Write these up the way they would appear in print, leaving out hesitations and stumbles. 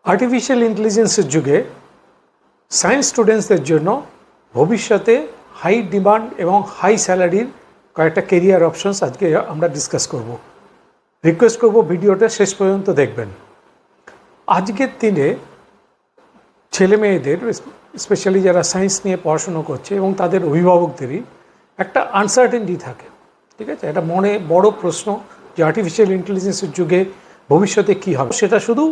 Artificial इंटेलिजेंसের যুগে science স্টুডেন্টসদের জন্য ভবিষ্যতে হাই ডিমান্ড এবং হাই স্যালারির কয়েকটা কেরিয়ার অপশনস আজকে আমরা ডিসকাস করব। রিকোয়েস্ট করব ভিডিওটা শেষ পর্যন্ত দেখবেন। আজকের দিনে ছেলে মেয়েদের স্পেশালি যারা সায়েন্স নিয়ে পড়াশুনো করছে এবং তাদের অভিভাবকদেরই একটা আনসার্টেনটি থাকে, ঠিক আছে? একটা মনে বড় প্রশ্ন যে আর্টিফিশিয়াল ইন্টেলিজেন্সের যুগে ভবিষ্যতে কী হবে। সেটা শুধু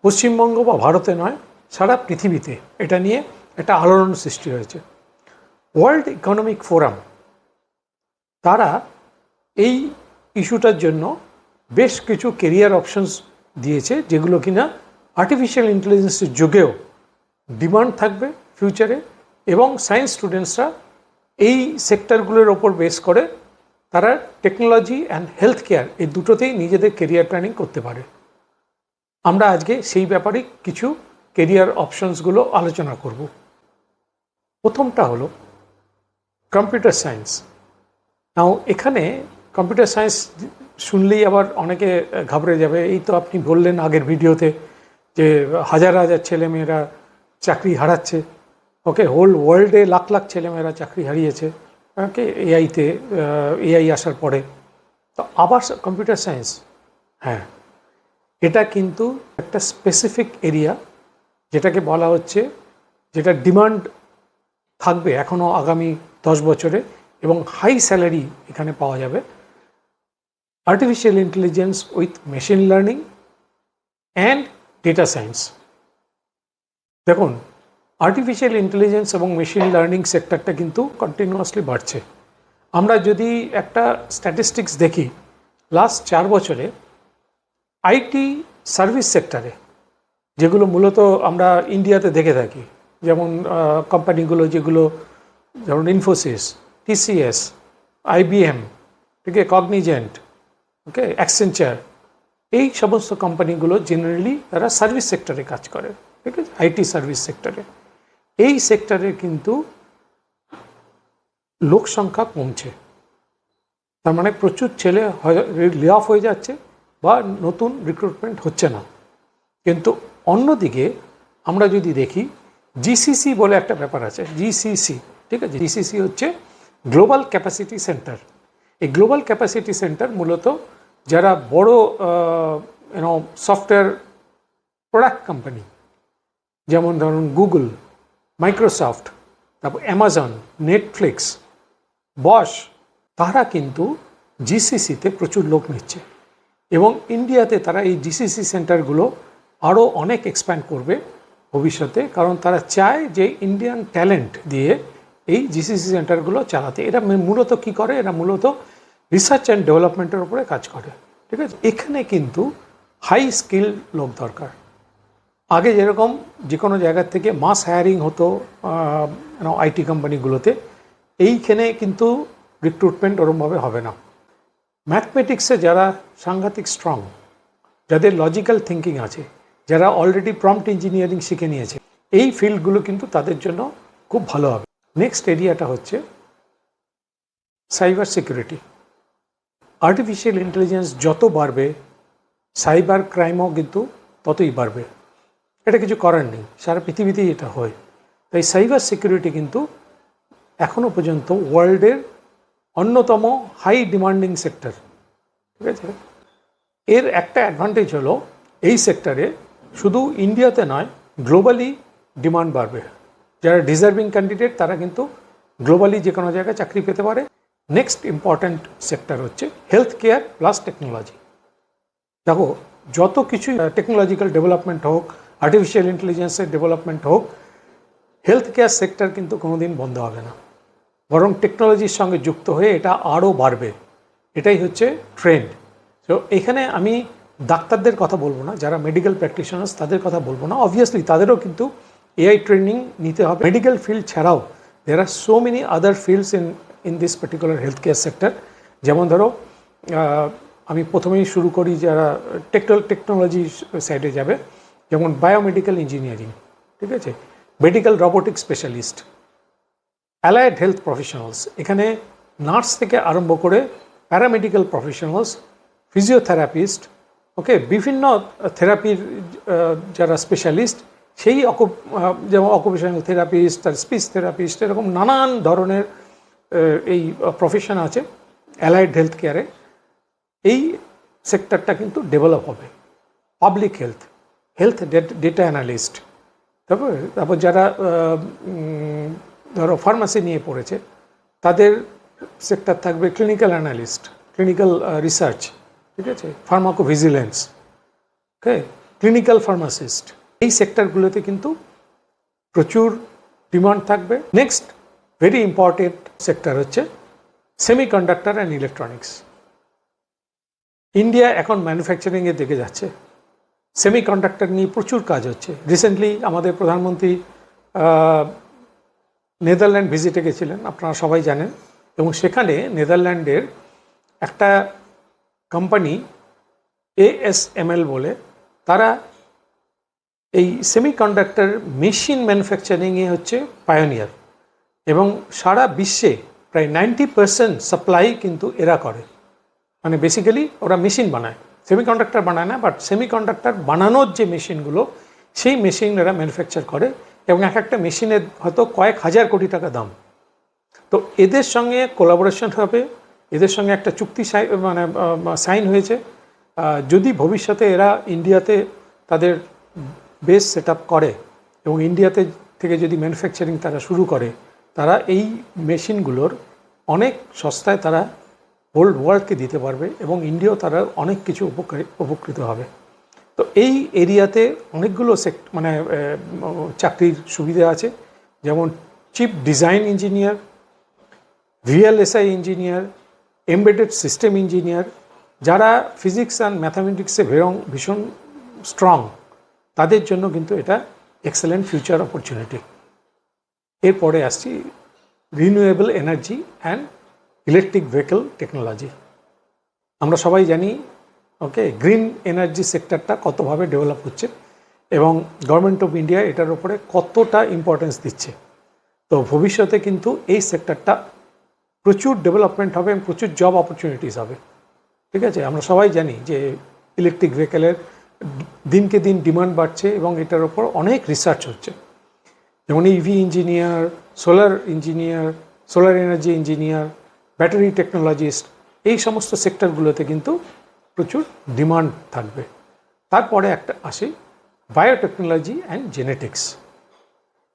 পশ্চিমবঙ্গ বা ভারতে নয়, সারা পৃথিবীতে এটা নিয়ে একটা আলোড়ন সৃষ্টি হয়েছে। ওয়ার্ল্ড ইকোনমিক ফোরাম তারা এই ইস্যুটার জন্য বেশ কিছু কেরিয়ার অপশনস দিয়েছে, যেগুলো কিনা আর্টিফিশিয়াল ইন্টেলিজেন্সের যুগেও ডিমান্ড থাকবে ফিউচারে, এবং সায়েন্স স্টুডেন্টসরা এই সেক্টরগুলোর ওপর বেস করে তারা টেকনোলজি অ্যান্ড হেলথ কেয়ার এই দুটোতেই নিজেদের কেরিয়ার প্ল্যানিং করতে পারে। আমরা আজকে সেই ব্যাপারে কিছু কেরিয়ার অপশনসগুলো আলোচনা করব। প্রথমটা হলো কম্পিউটার সায়েন্স। নাও এখানে কম্পিউটার সায়েন্স শুনলেই আবার অনেকে ঘাবড়ে যাবে। এই তো আপনি বললেন আগের ভিডিওতে যে হাজার হাজার ছেলেমেয়েরা চাকরি হারাচ্ছে। ওকে, হোল ওয়ার্ল্ডে লাখ লাখ ছেলেমেয়েরা চাকরি হারিয়েছে ওকে এআই আসার পরে। তো আবার কম্পিউটার সায়েন্স, হ্যাঁ, এটা কিন্তু একটা স্পেসিফিক এরিয়া যেটাকে বলা হচ্ছে, যেটা ডিমান্ড থাকবে এখনও আগামী 10 বছরে এবং হাই স্যালারি এখানে পাওয়া যাবে। Artificial intelligence with machine learning and data science. দেখুন, আর্টিফিশিয়াল ইন্টেলিজেন্স এবং মেশিন লার্নিং সেক্টরটা কিন্তু কন্টিনিউয়াসলি বাড়ছে। আমরা যদি একটা স্ট্যাটিস্টিক্স দেখি, লাস্ট 4 বছরে আইটি সার্ভিস সেক্টরে, যেগুলো মূলত আমরা ইন্ডিয়াতে দেখে থাকি, যেমন কোম্পানিগুলো যেগুলো যেমন ইনফোসিস, টিসিএস, আইবিএম, ঠিক আছে, কগনিজেন্ট, ওকে, অ্যাক্সেঞ্চার, এই সমস্ত কোম্পানিগুলো জেনারেলি তারা সার্ভিস সেক্টরে কাজ করে, ঠিক আছে, আইটি সার্ভিস সেক্টরে। এই সেক্টরে কিন্তু লোক সংখ্যা কমছে, তার মানে প্রচুর ছেলে লে অফ হয়ে যাচ্ছে বা নতুন রিক্রুটমেন্ট হচ্ছে না। কিন্তু অন্যদিকে আমরা যদি দেখি, জিসিসি বলে একটা ব্যাপার আছে, জিসিসি, ঠিক আছে, জিসিসি হচ্ছে গ্লোবাল ক্যাপাসিটি সেন্টার। এই গ্লোবাল ক্যাপাসিটি সেন্টার মূলত যারা বড় সফটওয়্যার প্রোডাক্ট কোম্পানি, যেমন ধরুন গুগল, মাইক্রোসফট, তারপর অ্যামাজন, নেটফ্লিক্স, বশ, তারা কিন্তু জিসিসিতে প্রচুর লোক নিচ্ছে এবং ইন্ডিয়াতে তারা এই জিসিসি সেন্টারগুলো আরও অনেক এক্সপ্যান্ড করবে ভবিষ্যতে, কারণ তারা চায় যে ইন্ডিয়ান ট্যালেন্ট দিয়ে এই জিসিসি সেন্টারগুলো চালাতে। এরা মূলত কী করে, এরা মূলত রিসার্চ অ্যান্ড ডেভেলপমেন্টের উপরে কাজ করে, ঠিক আছে। এখানে কিন্তু হাই স্কিল লোক দরকার। আগে যেরকম যে কোনো জায়গার থেকে মাস হায়ারিং হতো আইটি কোম্পানিগুলোতে, এইখানে কিন্তু রিক্রুটমেন্ট ওরমভাবে হবে না। ম্যাথমেটিক্সে যারা সাংঘাতিক স্ট্রং, যাদের লজিক্যাল থিঙ্কিং আছে, যারা অলরেডি প্রম্পট ইঞ্জিনিয়ারিং শিখে নিয়েছে, এই ফিল্ডগুলো কিন্তু তাদের জন্য খুব ভালো হবে। নেক্সট এরিয়াটা হচ্ছে সাইবার সিকিউরিটি। আর্টিফিশিয়াল ইন্টেলিজেন্স যত বাড়বে, সাইবার ক্রাইমও কিন্তু ততই বাড়বে। এটা কিছু করার নেই, সারা পৃথিবীতেই এটা হয়। তাই সাইবার সিকিউরিটি কিন্তু এখনও পর্যন্ত ওয়ার্ল্ডের অন্যতম হাই ডিমান্ডিং সেক্টর, ঠিক আছে। এর একটা অ্যাডভান্টেজ হলো এই সেক্টরে শুধু ইন্ডিয়াতে নয়, গ্লোবালি ডিমান্ড বাড়বে। যারা ডিজার্ভিং ক্যান্ডিডেট তারা কিন্তু গ্লোবালি যে কোনো জায়গায় চাকরি পেতে পারে। নেক্সট ইম্পর্ট্যান্ট সেক্টর হচ্ছে হেলথ কেয়ার প্লাস টেকনোলজি। দেখো, যত কিছু টেকনোলজিক্যাল ডেভেলপমেন্ট হোক, আর্টিফিশিয়াল ইন্টেলিজেন্সের ডেভেলপমেন্ট হোক, হেলথ কেয়ার সেক্টর কিন্তু কোনোদিন বন্ধ হবে না, বরং টেকনোলজির সঙ্গে যুক্ত হয়ে এটা আরও বাড়বে। এটাই হচ্ছে ট্রেন্ড। তো এখানে আমি ডাক্তারদের কথা বলবো না, যারা মেডিকেল প্র্যাকটিশনার্স তাদের কথা বলবো না। অবভিয়াসলি তাদেরও কিন্তু এআই ট্রেনিং নিতে হবে। মেডিকেল ফিল্ড ছাড়াও there are so many other fields in this particular health care sector. যেমন ধরো, আমি প্রথমেই শুরু করি যারা টেকনোলজি সাইডে যাবে, যেমন বায়োমেডিক্যাল ইঞ্জিনিয়ারিং, ঠিক আছে, medical robotic specialist, allied health professionals, এখানে নার্স থেকে আরম্ভ করে প্যারামেডিক্যাল প্রফেশনালস, ফিজিওথেরাপিস্ট, ওকে, বিভিন্ন থেরাপির যারা স্পেশালিস্ট সেই যেমন অকুপেশনাল থেরাপিস্ট, তার স্পিচ থেরাপিস্ট, এরকম নানান ধরনের এই প্রফেশন আছে অ্যালাইড হেলথ কেয়ারে। এই সেক্টরটা কিন্তু ডেভেলপ হবে। পাবলিক হেলথ ডেটা অ্যানালিস্ট, তারপর যারা ধরো ফার্মাসি নিয়ে পড়েছে তাদের সেক্টর থাকবে ক্লিনিক্যাল অ্যানালিস্ট, ক্লিনিক্যাল রিসার্চ, ঠিক আছে, ফার্মাকোভিজিলেন্স, ওকে, ক্লিনিক্যাল ফার্মাসিস্ট। এই সেক্টরগুলোতে কিন্তু প্রচুর ডিমান্ড থাকবে। নেক্সট ভেরি ইম্পর্টেন্ট সেক্টর হচ্ছে সেমিকন্ডাক্টর অ্যান্ড ইলেকট্রনিক্স। ইন্ডিয়া এখন ম্যানুফ্যাকচারিংয়ের দিকে যাচ্ছে। সেমিকন্ডাক্টর নিয়ে প্রচুর কাজ হচ্ছে। রিসেন্টলি আমাদের প্রধানমন্ত্রী নেদারল্যান্ড ভিজিটে গেছিলেন, আপনারা সবাই জানেন, এবং সেখানে নেদারল্যান্ডের একটা কোম্পানি ASML বলে, তারা এই সেমিকন্ডাক্টর মেশিন ম্যানুফ্যাকচারিংয়ে হচ্ছে পায়োনিয়ার, এবং সারা বিশ্বে প্রায় 90% সাপ্লাই কিন্তু এরা করে। মানে বেসিক্যালি ওরা মেশিন বানায়, সেমিকন্ডাক্টর বানায় না, বাট সেমিকন্ডাক্টর বানানোর যে মেশিনগুলো সেই মেশিন এরা ম্যানুফ্যাকচার করে, এবং এক একটা মেশিনের হয়তো কয়েক হাজার কোটি টাকা দাম। তো এদের সঙ্গে কোলাবোরেশন হবে, এদের সঙ্গে একটা চুক্তি সাইন হয়েছে। যদি ভবিষ্যতে এরা ইন্ডিয়াতে তাদের বেস সেট আপ করে এবং ইন্ডিয়াতে থেকে যদি ম্যানুফ্যাকচারিং তারা শুরু করে, তারা এই মেশিনগুলোর অনেক সস্তায় তারা হোল ওয়ার্ল্ডকে দিতে পারবে, এবং ইন্ডিয়াও তারা অনেক কিছু উপকৃত হবে। তো এই এরিয়াতে অনেকগুলো চাকরির সুবিধা আছে, যেমন chip design engineer, VLSI engineer, embedded system engineer, যারা ফিজিক্স অ্যান্ড ম্যাথামেটিক্সে ভীষণ স্ট্রং, তাদের জন্য কিন্তু এটা এক্সেলেন্ট ফিউচার অপরচুনিটি। এরপরে আসছি renewable energy and electric vehicle technology. আমরা সবাই জানি, ওকে, গ্রিন এনার্জি সেক্টরটা কতভাবে ডেভেলপ হচ্ছে এবং গভর্নমেন্ট অফ ইন্ডিয়া এটার উপরে কতটা ইম্পর্টেন্স দিচ্ছে। তো ভবিষ্যতে কিন্তু এই সেক্টরটা প্রচুর ডেভেলপমেন্ট হবে এবং প্রচুর জব অপরচুনিটিস হবে, ঠিক আছে। আমরা সবাই জানি যে ইলেকট্রিক ভেহিকেলের দিনকে দিন ডিমান্ড বাড়ছে এবং এটার উপর অনেক রিসার্চ হচ্ছে, যেমন EV engineer, solar engineer, solar energy engineer, battery technologist, এই সমস্ত সেক্টরগুলোতে কিন্তু প্রচুর ডিমান্ড থাকবে। তারপরে একটা আসে বায়োটেকনোলজি অ্যান্ড জেনেটিক্স।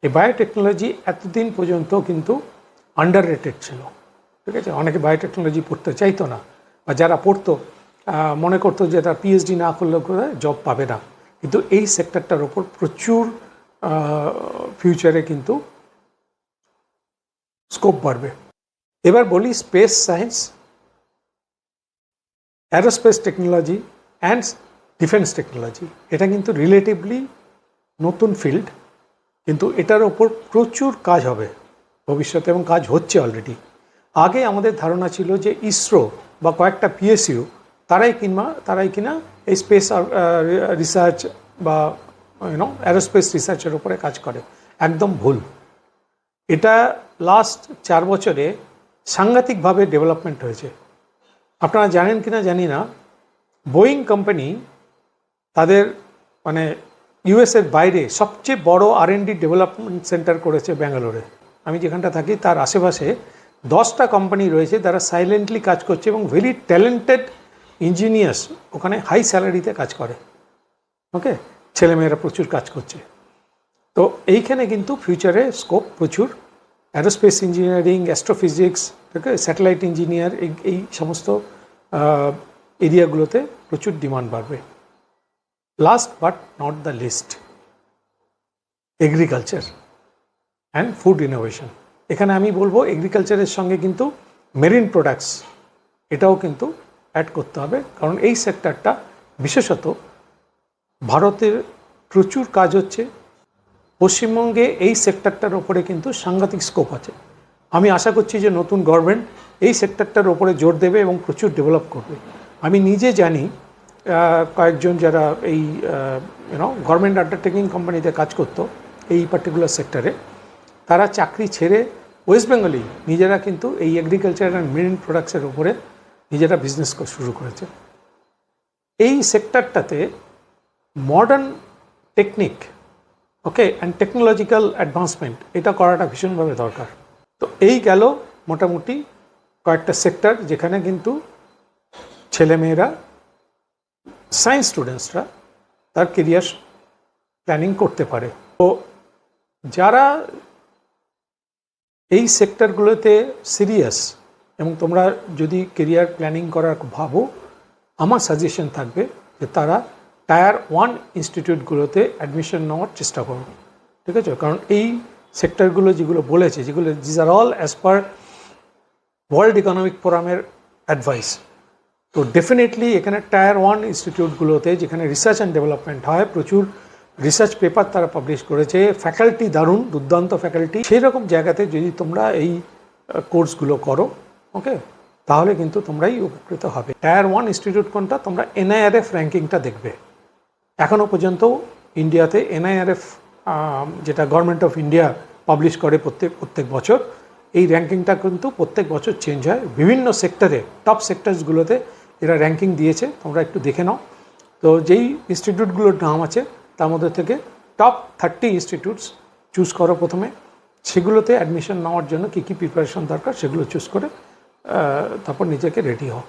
এই বায়োটেকনোলজি এতদিন পর্যন্ত কিন্তু আন্ডার রেটেড ছিল, ঠিক আছে। অনেকে বায়োটেকনোলজি পড়তে চাইতো না, বা যারা পড়তো মনে করতো যে তার PhD না করলেও জব পাবে না। কিন্তু এই সেক্টরটার ওপর প্রচুর ফিউচারে কিন্তু স্কোপ বাড়বে। এবার বলি space science, aerospace technology and defence technology. এটা কিন্তু রিলেটিভলি নতুন ফিল্ড, কিন্তু এটার ওপর প্রচুর কাজ হবে ভবিষ্যতে, এবং কাজ হচ্ছে অলরেডি। আগে আমাদের ধারণা ছিল যে ইসরো বা কয়েকটা PSU তারাই কিনা এই স্পেস রিসার্চ বা অ্যারোস্পেস রিসার্চের উপরে কাজ করে। একদম ভুল। এটা লাস্ট 4 বছরে সাংঘাতিকভাবে ডেভেলপমেন্ট হয়েছে। আপনারা জানেন কিনা জানি না, বোয়িং কোম্পানি তাদের US-এর বাইরে সবচেয়ে বড় R&D ডেভেলপমেন্ট সেন্টার করেছে ব্যাঙ্গালোরে। আমি যেখানটা থাকি তার আশেপাশে 10টা কোম্পানি রয়েছে, তারা সাইলেন্টলি কাজ করছে এবং ভেরি ট্যালেন্টেড ইঞ্জিনিয়ার্স ওখানে হাই স্যালারিতে কাজ করে, ওকে, ছেলেমেয়েরা প্রচুর কাজ করছে। তো এইখানে কিন্তু ফিউচারে স্কোপ প্রচুর। Aerospace engineering, astrophysics, okay, satellite engineer, এই সমস্ত এরিয়াগুলোতে প্রচুর ডিমান্ড বাড়বে। Last but not the least, agriculture and food innovation. এখানে আমি বলবো এগ্রিকালচারের সঙ্গে কিন্তু মেরিন প্রোডাক্টস এটাও কিন্তু অ্যাড করতে হবে, কারণ এই সেক্টরটা বিশেষত ভারতের প্রচুর কাজ হচ্ছে। পশ্চিমবঙ্গে এই সেক্টরটার ওপরে কিন্তু সাংঘাতিক স্কোপ আছে। আমি আশা করছি যে নতুন গভর্নমেন্ট এই সেক্টরটার ওপরে জোর দেবে এবং প্রচুর ডেভেলপ করবে। আমি নিজে জানি কয়েকজন যারা এই গভর্নমেন্ট আন্ডারটেকিং কোম্পানিতে কাজ করতো এই পার্টিকুলার সেক্টরে, তারা চাকরি ছেড়ে ওয়েস্ট বেঙ্গলেই নিজেরা কিন্তু এই এগ্রিকালচার অ্যান্ড মেরিন প্রোডাক্টসের ওপরে নিজেরা বিজনেস শুরু করেছে। এই সেক্টরটাতে modern technique okay and technological advancement এটা করাটা ভীষণভাবে দরকার। তো এই গেল মোটামুটি কয়েকটা সেক্টর যেখানে কিন্তু ছেলেমেয়েরা সায়েন্স স্টুডেন্টসরা তার কেরিয়ার প্ল্যানিং করতে পারে। তো যারা এই সেক্টরগুলোতে সিরিয়াস এবং তোমরা যদি কেরিয়ার প্ল্যানিং করার ভাবো, আমার সাজেশন থাকবে যে তারা টায়ার 1 ইনস্টিটিউটগুলোতে অ্যাডমিশন নেওয়ার চেষ্টা করো, ঠিক আছে? কারণ এই সেক্টরগুলো যেগুলো বলেছে, যেগুলো this are all as per world economic ফোরামের অ্যাডভাইস। তো ডেফিনেটলি এখানে টায়ার 1 ইনস্টিটিউটগুলোতে যেখানে রিসার্চ অ্যান্ড ডেভেলপমেন্ট হয়, প্রচুর রিসার্চ পেপার তারা পাবলিশ করেছে, ফ্যাকাল্টি দারুণ দুর্দান্ত ফ্যাকাল্টি, সেই রকম জায়গাতে যদি তোমরা এই কোর্সগুলো করো ওকে, তাহলে কিন্তু তোমরাই উপকৃত হবে। টায়ার 1 ইনস্টিটিউট কোনটা? তোমরা NIRF র্যাঙ্কিংটা দেখবে। এখনও পর্যন্ত ইন্ডিয়াতে NIRF যেটা গভর্নমেন্ট অফ ইন্ডিয়া পাবলিশ করে প্রত্যেক বছর, এই র্যাঙ্কিংটা কিন্তু প্রত্যেক বছর চেঞ্জ হয়। বিভিন্ন সেক্টরে টপ সেক্টরসগুলোতে এরা র্যাঙ্কিং দিয়েছে, তোমরা একটু দেখে নাও। তো যেই ইনস্টিটিউটগুলোর নাম আছে তার মধ্যে থেকে টপ 30 ইনস্টিটিউটস চুজ করো প্রথমে, সেগুলোতে অ্যাডমিশন নেওয়ার জন্য কী কী প্রিপারেশন দরকার সেগুলো চুজ করে তারপর নিজেকে রেডি হও।